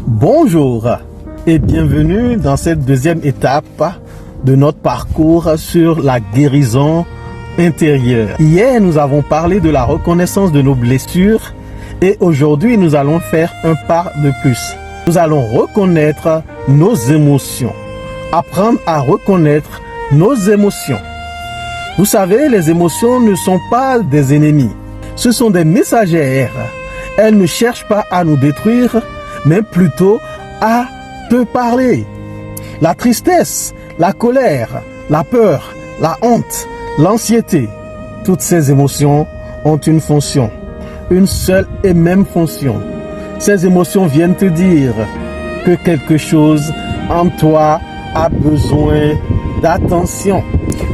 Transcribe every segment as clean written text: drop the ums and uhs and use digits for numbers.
Bonjour et bienvenue dans cette deuxième étape de notre parcours sur la guérison intérieure. Hier, nous avons parlé de la reconnaissance de nos blessures et aujourd'hui, nous allons faire un pas de plus. Nous allons reconnaître nos émotions, apprendre à reconnaître nos émotions. Vous savez, les émotions ne sont pas des ennemis, ce sont des messagères. Elles ne cherchent pas à nous détruire, mais plutôt à te parler. La tristesse, la colère, la peur, la honte, l'anxiété, toutes ces émotions ont une fonction, une seule et même fonction. Ces émotions viennent te dire que quelque chose en toi a besoin d'attention.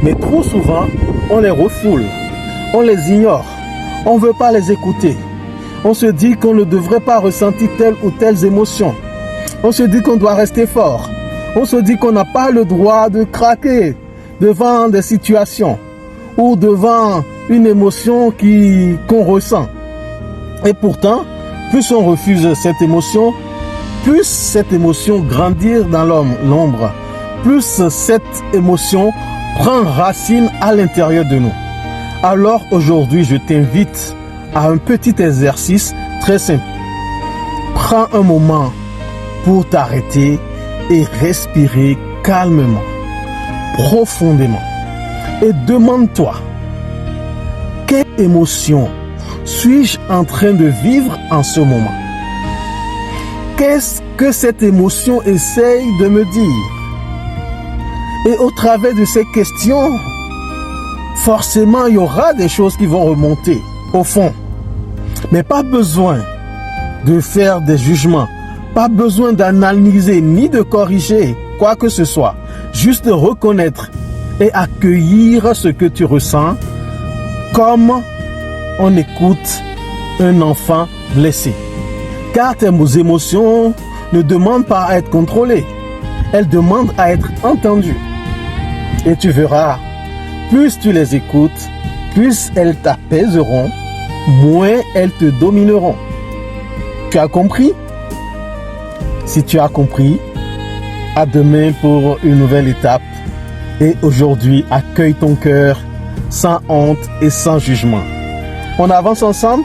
Mais trop souvent, on les refoule, on les ignore, on ne veut pas les écouter. On se dit qu'on ne devrait pas ressentir telle ou telle émotion. On se dit qu'on doit rester fort. On se dit qu'on n'a pas le droit de craquer devant des situations ou devant une émotion qu'on ressent. Et pourtant, plus on refuse cette émotion, plus cette émotion grandit dans l'ombre, plus cette émotion prend racine à l'intérieur de nous. Alors aujourd'hui, je t'invite à un petit exercice très simple. Prends un moment pour t'arrêter et respirer calmement, profondément. Et demande-toi, quelle émotion suis-je en train de vivre en ce moment? Qu'est-ce que cette émotion essaye de me dire? Et au travers de ces questions, forcément, il y aura des choses qui vont remonter au fond. Mais pas besoin de faire des jugements, pas besoin d'analyser ni de corriger quoi que ce soit. Juste reconnaître et accueillir ce que tu ressens comme on écoute un enfant blessé. Car tes émotions ne demandent pas à être contrôlées, elles demandent à être entendues. Et tu verras, plus tu les écoutes, plus elles t'apaiseront, moins elles te domineront. Tu as compris? Si tu as compris, à demain pour une nouvelle étape. Et aujourd'hui, accueille ton cœur sans honte et sans jugement. On avance ensemble?